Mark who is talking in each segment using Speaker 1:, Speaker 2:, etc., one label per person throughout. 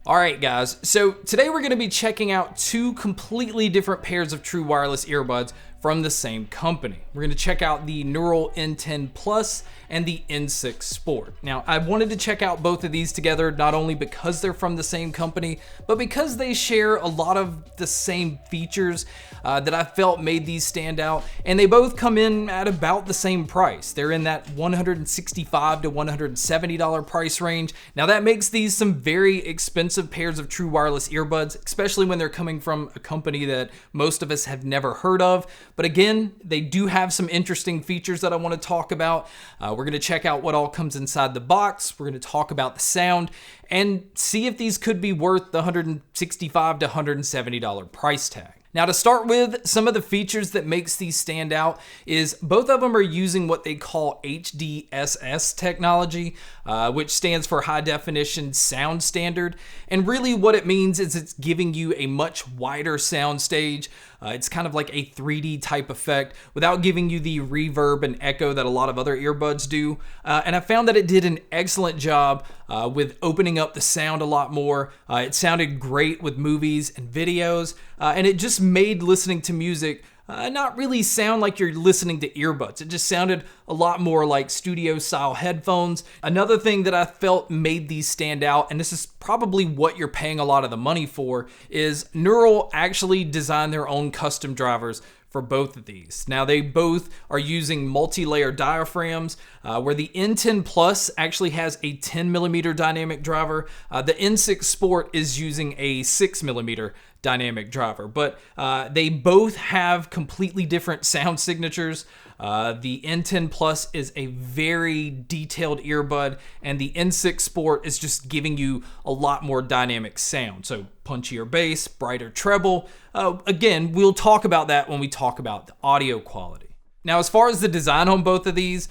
Speaker 1: All right, guys, so today we're going to be checking out two completely different pairs of true wireless earbuds from the same company. We're going to check out the Nuarl N10 Plus and the N6 Sport. Now, I wanted to check out both of these together, not only because they're from the same company, but because they share a lot of the same features that I felt made these stand out, and they both come in at about the same price. They're in that $165 to $170 price range. Now, that makes these some very expensive pairs of true wireless earbuds, especially when they're coming from a company that most of us have never heard of. But again, they do have some interesting features that I want to talk about. We're going to check out what all comes inside the box. We're going to talk about the sound and see if these could be worth the $165 to $170 price tag. Now, to start with, some of the features that makes these stand out is both of them are using what they call HDSS technology, which stands for High Definition Sound Standard. And really what it means is it's giving you a much wider sound stage. It's kind of like a 3D type effect without giving you the reverb and echo that a lot of other earbuds do. And I found that it did an excellent job with opening up the sound a lot more. It sounded great with movies and videos, and it just made listening to music not really sound like you're listening to earbuds. It just sounded a lot more like studio style headphones. Another thing that I felt made these stand out, and this is probably what you're paying a lot of the money for, is Nuarl actually designed their own custom drivers for both of these. Now, they both are using multi-layer diaphragms, where the N10 Plus actually has a 10mm dynamic driver. The N6 Sport is using a 6mm dynamic driver, but they both have completely different sound signatures. The N10 Plus is a very detailed earbud, and the N6 Sport is just giving you a lot more dynamic sound. So punchier bass, brighter treble. Again, we'll talk about that when we talk about the audio quality. Now, as far as the design on both of these,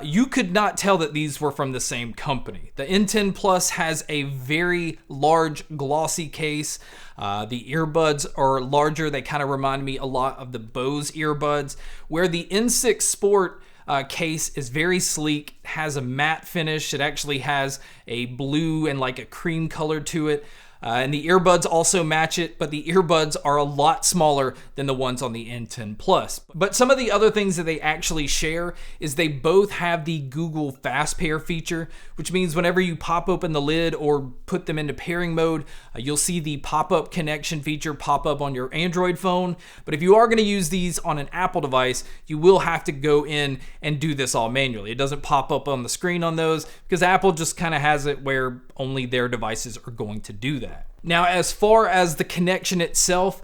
Speaker 1: you could not tell that these were from the same company. The N10 Plus has a very large glossy case. The earbuds are larger. They kind of remind me a lot of the Bose earbuds, where the N6 Sport case is very sleek, has a matte finish. It actually has a blue and like a cream color to it. And the earbuds also match it, but the earbuds are a lot smaller than the ones on the N10 Plus. But some of the other things that they actually share is they both have the Google Fast Pair feature, which means whenever you pop open the lid or put them into pairing mode, you'll see the pop-up connection feature pop up on your Android phone. But if you are going to use these on an Apple device, you will have to go in and do this all manually. It doesn't pop up on the screen on those because Apple just kind of has it where only their devices are going to do that. Now, as far as the connection itself,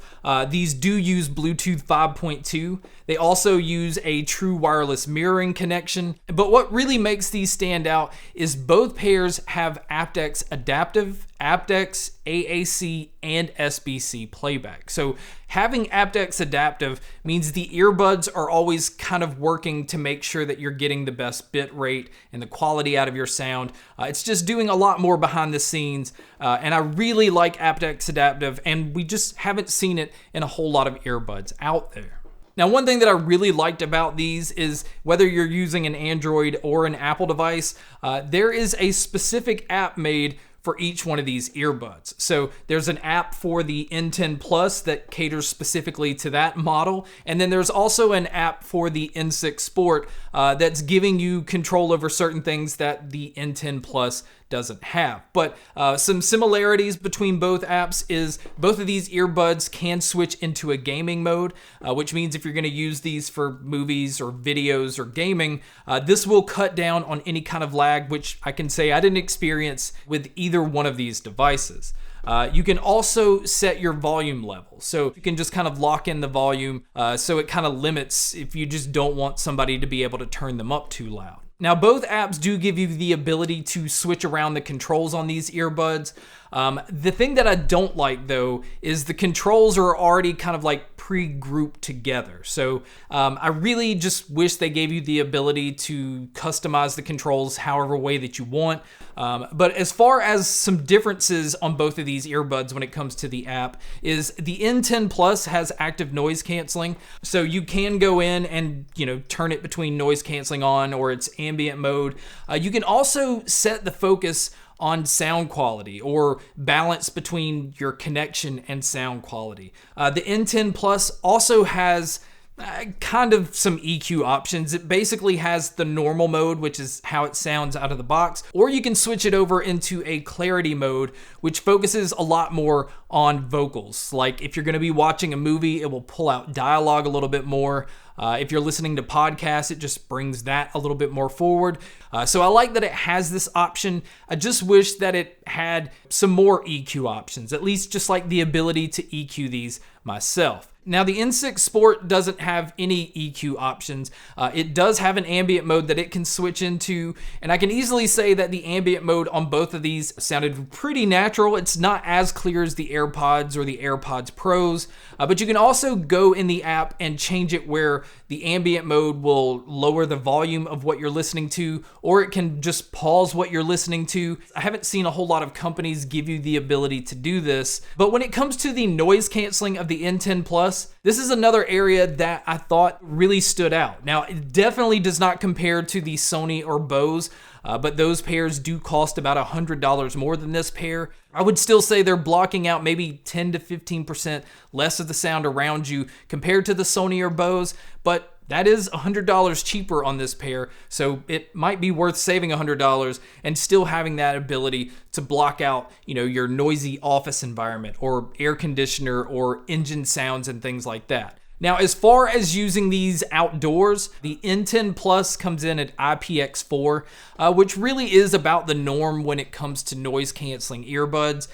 Speaker 1: these do use Bluetooth 5.2. They also use a true wireless mirroring connection. But what really makes these stand out is both pairs have AptX adaptive, AptX, AAC, and SBC playback. So having AptX adaptive means the earbuds are always kind of working to make sure that you're getting the best bit rate and the quality out of your sound. It's just doing a lot more behind the scenes, and I really like AptX adaptive, and we just haven't seen it in a whole lot of earbuds out there. Now, one thing that I really liked about these is whether you're using an Android or an Apple device, there is a specific app made for each one of these earbuds. So there's an app for the N10 Plus that caters specifically to that model. And then there's also an app for the N6 Sport that's giving you control over certain things that the N10 Plus doesn't have. But some similarities between both apps is both of these earbuds can switch into a gaming mode, which means if you're going to use these for movies or videos or gaming, this will cut down on any kind of lag, which I can say I didn't experience with either one of these devices. You can also set your volume level. So you can just kind of lock in the volume so it kind of limits if you just don't want somebody to be able to turn them up too loud. Now, both apps do give you the ability to switch around the controls on these earbuds. The thing that I don't like, though, is the controls are already kind of like pre-grouped together. So I really just wish they gave you the ability to customize the controls however way that you want. But as far as some differences on both of these earbuds when it comes to the app is the N10 Plus has active noise canceling. So you can go in and, turn it between noise canceling on or its ambient mode. You can also set the focus on sound quality or balance between your connection and sound quality. The N10 Plus also has kind of some EQ options. It basically has the normal mode, which is how it sounds out of the box, or you can switch it over into a clarity mode, which focuses a lot more on vocals. Like if you're going to be watching a movie, it will pull out dialogue a little bit more. If you're listening to podcasts, it just brings that a little bit more forward. So I like that it has this option. I just wish that it had some more EQ options, at least just like the ability to EQ these myself. Now the N6 Sport doesn't have any EQ options. It does have an ambient mode that it can switch into, and I can easily say that the ambient mode on both of these sounded pretty natural. It's not as clear as the AirPods or the AirPods Pros, but you can also go in the app and change it where the ambient mode will lower the volume of what you're listening to, or it can just pause what you're listening to. I haven't seen a whole lot of companies give you the ability to do this, but when it comes to the noise canceling of the N10 Plus, this is another area that I thought really stood out. Now, it definitely does not compare to the Sony or Bose, but those pairs do cost about $100 more than this pair. I would still say they're blocking out maybe 10 to 15% less of the sound around you compared to the Sony or Bose, but that is $100 cheaper on this pair, so it might be worth saving $100 and still having that ability to block out, your noisy office environment or air conditioner or engine sounds and things like that. Now, as far as using these outdoors, the N10 Plus comes in at IPX4, which really is about the norm when it comes to noise canceling earbuds,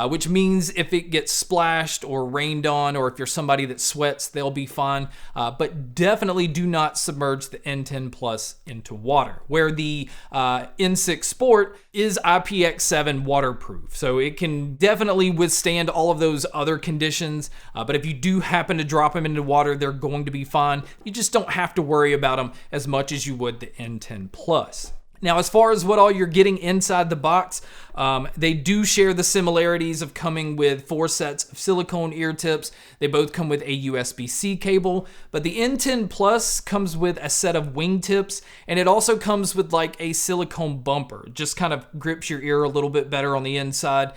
Speaker 1: which means if it gets splashed or rained on, or if you're somebody that sweats, they'll be fine, but definitely do not submerge the N10 Plus into water, where the N6 Sport is IPX7 waterproof, so it can definitely withstand all of those other conditions, but if you do happen to drop them into water, they're going to be fine. You just don't have to worry about them as much as you would the N10 Plus. Now, as far as what all you're getting inside the box, they do share the similarities of coming with 4 sets of silicone ear tips. They both come with a USB-C cable, but the N10 Plus comes with a set of wing tips, and it also comes with like a silicone bumper. It just kind of grips your ear a little bit better on the inside,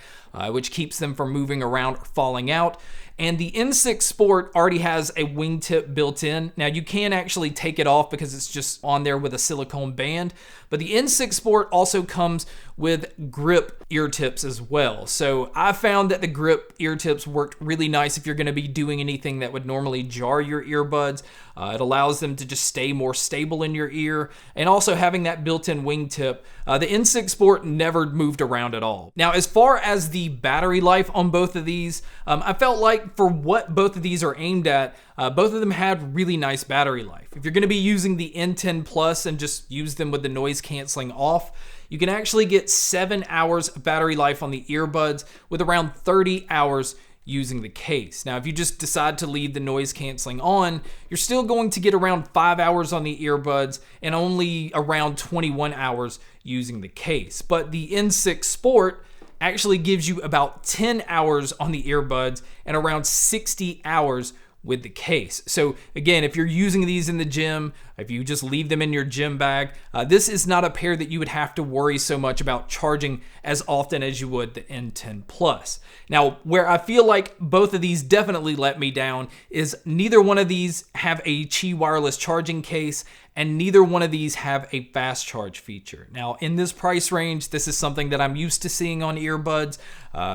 Speaker 1: which keeps them from moving around or falling out. And the N6 Sport already has a wingtip built in. Now you can actually take it off because it's just on there with a silicone band, but the N6 Sport also comes with grip ear tips as well. So I found that the grip ear tips worked really nice if you're gonna be doing anything that would normally jar your earbuds. It allows them to just stay more stable in your ear, and also having that built-in wingtip. The N6 Sport never moved around at all. Now, as far as the battery life on both of these, I felt like for what both of these are aimed at, both of them had really nice battery life. If you're gonna be using the N10 Plus and just use them with the noise canceling off, you can actually get 7 hours of battery life on the earbuds with around 30 hours using the case. Now, if you just decide to leave the noise canceling on, you're still going to get around 5 hours on the earbuds and only around 21 hours using the case. But the N6 Sport actually gives you about 10 hours on the earbuds and around 60 hours with the case. So again, if you're using these in the gym, if you just leave them in your gym bag, this is not a pair that you would have to worry so much about charging as often as you would the N10 Plus. Now, where I feel like both of these definitely let me down is neither one of these have a Qi wireless charging case, and neither one of these have a fast charge feature. Now, in this price range, this is something that I'm used to seeing on earbuds,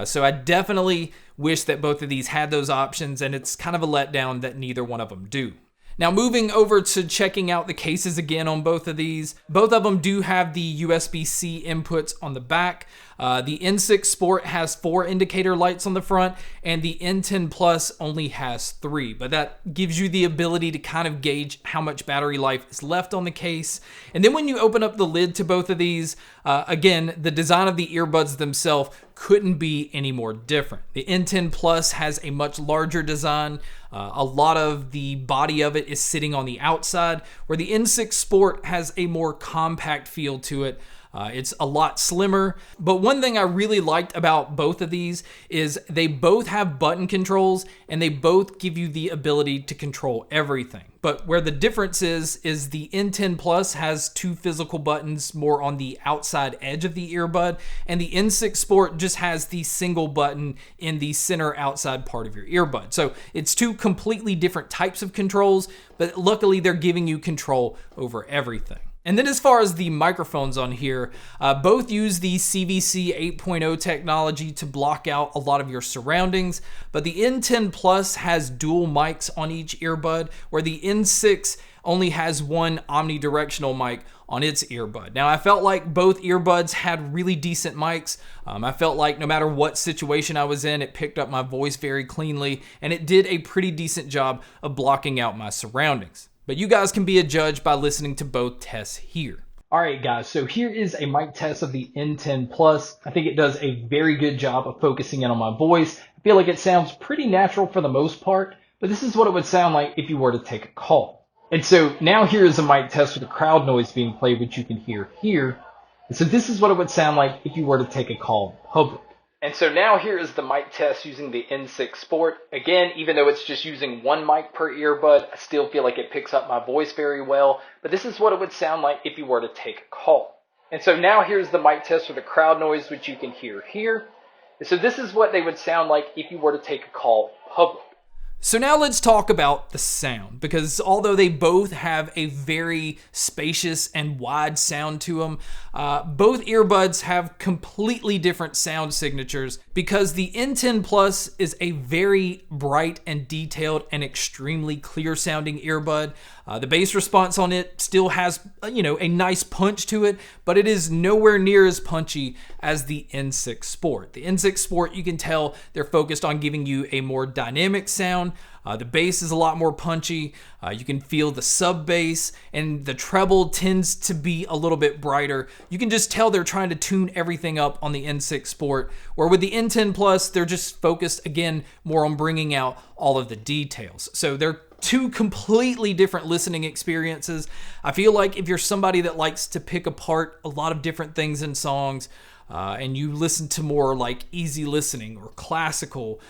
Speaker 1: so I definitely wish that both of these had those options, and it's kind of a letdown that neither one of them do. Now, moving over to checking out the cases again on both of these, both of them do have the USB-C inputs on the back. The N6 Sport has 4 indicator lights on the front, and the N10 Plus only has 3, but that gives you the ability to kind of gauge how much battery life is left on the case. And then when you open up the lid to both of these, again, the design of the earbuds themselves couldn't be any more different. The N10 Plus has a much larger design. A lot of the body of it is sitting on the outside, where the N6 Sport has a more compact feel to it. It's a lot slimmer, but one thing I really liked about both of these is they both have button controls and they both give you the ability to control everything. But where the difference is the N10 Plus has 2 physical buttons more on the outside edge of the earbud, and the N6 Sport just has the single button in the center outside part of your earbud. So it's 2 completely different types of controls, but luckily they're giving you control over everything. And then as far as the microphones on here, both use the CVC 8.0 technology to block out a lot of your surroundings, but the N10 Plus has dual mics on each earbud, where the N6 only has one omnidirectional mic on its earbud. Now, I felt like both earbuds had really decent mics. I felt like no matter what situation I was in, it picked up my voice very cleanly, and it did a pretty decent job of blocking out my surroundings. But you guys can be a judge by listening to both tests here. All right, guys, so here is a mic test of the N10 Plus. I think it does a very good job of focusing in on my voice. I feel like it sounds pretty natural for the most part, but this is what it would sound like if you were to take a call. And so now here is a mic test with the crowd noise being played, which you can hear here. And so this is what it would sound like if you were to take a call in public. And so now here is the mic test using the N6 Sport. Again, even though it's just using one mic per earbud, I still feel like it picks up my voice very well. But this is what it would sound like if you were to take a call. And so now here's the mic test for the crowd noise, which you can hear here. And so this is what they would sound like if you were to take a call in public. So now let's talk about the sound, because although they both have a very spacious and wide sound to them, both earbuds have completely different sound signatures, because the N10 Plus is a very bright and detailed and extremely clear sounding earbud. The bass response on it still has, a nice punch to it, but it is nowhere near as punchy as the N6 Sport. The N6 Sport, you can tell they're focused on giving you a more dynamic sound. The bass is a lot more punchy. You can feel the sub bass, and the treble tends to be a little bit brighter. You can just tell they're trying to tune everything up on the N6 Sport, where with the N10 Plus, they're just focused again more on bringing out all of the details. So they're 2 completely different listening experiences. I feel like if you're somebody that likes to pick apart a lot of different things in songs, and you listen to more like easy listening or classical,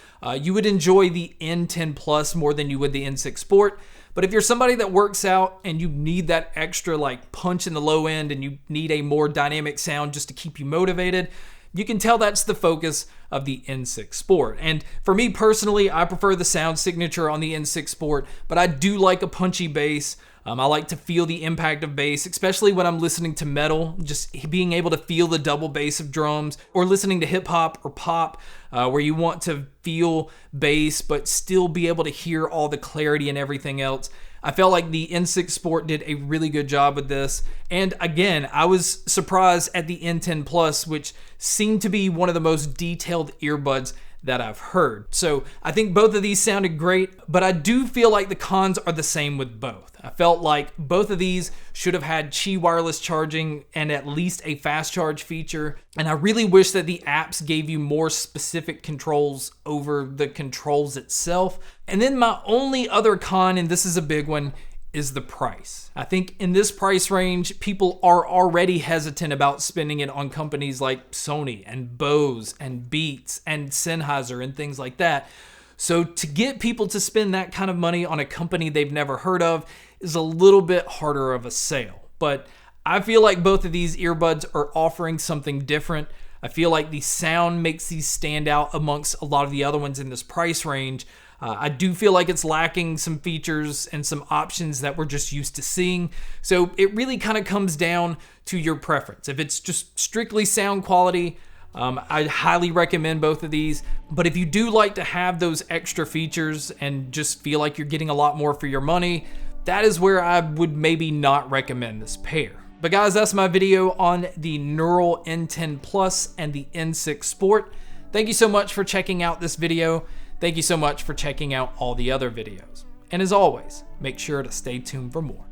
Speaker 1: you would enjoy the N10 Plus more than you would the N6 Sport. But if you're somebody that works out and you need that extra like punch in the low end and you need a more dynamic sound just to keep you motivated, you can tell that's the focus of the N6 Sport. And for me personally, I prefer the sound signature on the N6 Sport, but I do like a punchy bass. I like to feel the impact of bass, especially when I'm listening to metal, just being able to feel the double bass of drums, or listening to hip hop or pop, where you want to feel bass but still be able to hear all the clarity and everything else. I felt like the N6 Sport did a really good job with this. And again, I was surprised at the N10 Plus, which seemed to be one of the most detailed earbuds that I've heard. So I think both of these sounded great, but I do feel like the cons are the same with both. I felt like both of these should have had Qi wireless charging and at least a fast charge feature. And I really wish that the apps gave you more specific controls over the controls itself. And then my only other con, and this is a big one, is the price. I think in this price range, people are already hesitant about spending it on companies like Sony and Bose and Beats and Sennheiser and things like that. So to get people to spend that kind of money on a company they've never heard of is a little bit harder of a sale. But I feel like both of these earbuds are offering something different. I feel like the sound makes these stand out amongst a lot of the other ones in this price range. I do feel like it's lacking some features and some options that we're just used to seeing. So it really kind of comes down to your preference. If it's just strictly sound quality, I highly recommend both of these. But if you do like to have those extra features and just feel like you're getting a lot more for your money, that is where I would maybe not recommend this pair. But guys, that's my video on the Nuarl N10 Plus and the N6 Sport. Thank you so much for checking out this video. Thank you so much for checking out all the other videos. And as always, make sure to stay tuned for more.